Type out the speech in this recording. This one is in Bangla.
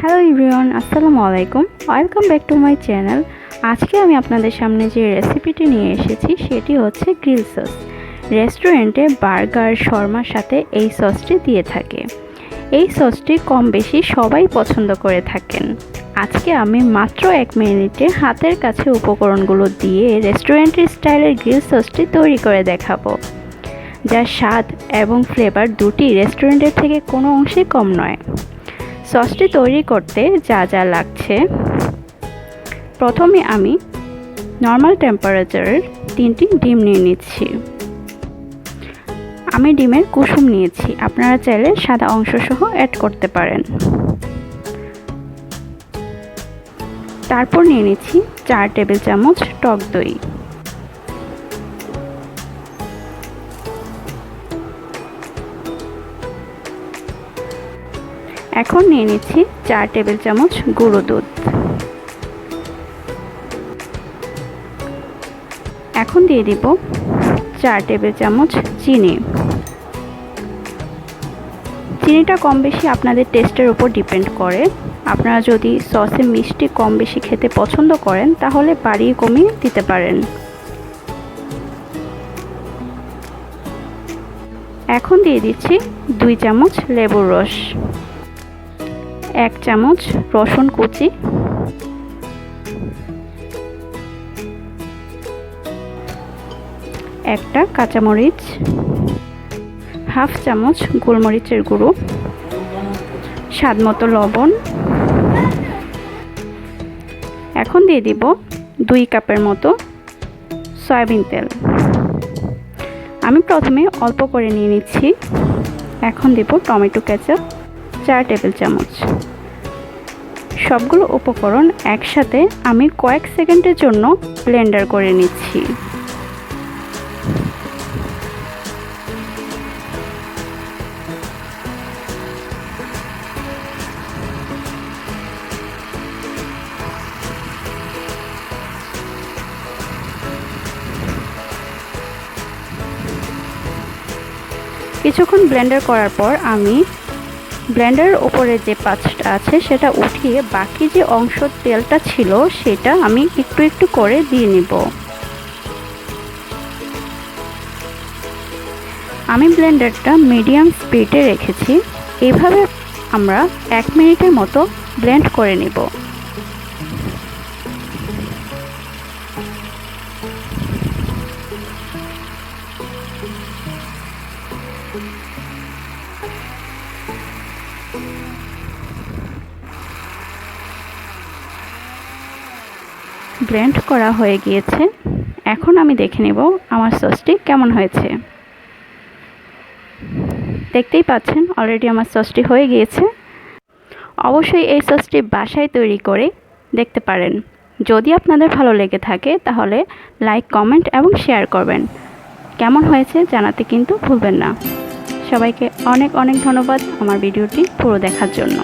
হ্যালো এভরিওয়ান, আসসালামু আলাইকুম। Welcome back to my channel. আজকে আমি আপনাদের সামনে যে রেসিপিটি নিয়ে এসেছি সেটি হচ্ছে গ্রিল সস। রেস্টুরেন্টে বার্গার, শর্মার সাথে এই সসটি দিয়ে থাকে। এই সসটি কম বেশি সবাই পছন্দ করে থাকেন। আজকে আমি মাত্র 1 মিনিটে হাতের কাছে উপকরণগুলো দিয়ে রেস্টুরেন্টের স্টাইলের গ্রিল সসটি তৈরি করে দেখাবো, যার স্বাদ এবং ফ্লেভার দুটি রেস্টুরেন্টের থেকে কোনো অংশে কম নয়। সসটি তৈরি করতে যা যা লাগছে, প্রথমে আমি নর্মাল টেম্পারেচারের 3টি ডিম নিয়ে নিচ্ছি। আমি ডিমের কুসুম নিয়েছি, আপনারা চাইলে সাদা অংশ সহ অ্যাড করতে পারেন। তারপর নিয়ে নিচ্ছি 4 টেবিল চামচ টক দই। এখন নিয়ে নিচ্ছি 4 টেবিল চামচ গুঁড়ো দুধ। এখন দিয়ে দিব 4 টেবিল চামচ চিনি। চিনিটা কম বেশি আপনাদের টেস্টের উপর ডিপেন্ড করে। আপনারা যদি সসে মিষ্টি কম বেশি খেতে পছন্দ করেন তাহলে বাড়িয়ে কমিয়ে দিতে পারেন। এখন দিয়ে দিচ্ছি 2 চামচ লেবুর রস, 1 চামচ রসুন কুচি, 1টা কাঁচামরিচ, হাফ চামচ গোলমরিচের গুঁড়ো, স্বাদমতো লবণ। এখন দিয়ে দিব 2 কাপের মতো সয়াবিন তেল। আমি প্রথমে অল্প করে নিয়ে নিচ্ছি। এখন দেব টমেটো কেচাপ 4 টেবিল চামচ। সবগুলো উপকরণ একসাথে আমি কয়েক সেকেন্ডের জন্য ব্লেন্ডার করে নিচ্ছি। কিছুক্ষণ ব্লেন্ডার করার পর আমি ব্লেন্ডারের উপরে যে পাঁচটা আছে সেটা উঠিয়ে বাকি যে অংশ তেলটা ছিল সেটা আমি একটু একটু করে দিয়ে নিব। আমি ব্লেন্ডারটা মিডিয়াম স্পিডে রেখেছি। এইভাবে আমরা 1 মিনিটের মতো ব্লেন্ড করে নিব। ব্লেন্ড করা হয়ে গিয়েছে। এখন আমি দেখে নেব আমার সসটি কেমন হয়েছে। দেখতেই পাচ্ছেন অলরেডি আমার সসটি হয়ে গিয়েছে। অবশ্যই এই সসটি বাসায় তৈরি করে দেখতে পারেন। যদি আপনাদের ভালো লেগে থাকে তাহলে লাইক, কমেন্ট এবং শেয়ার করবেন। কেমন হয়েছে জানাতে কিন্তু ভুলবেন না। সবাইকে অনেক অনেক ধন্যবাদ আমার ভিডিওটি পুরো দেখার জন্য।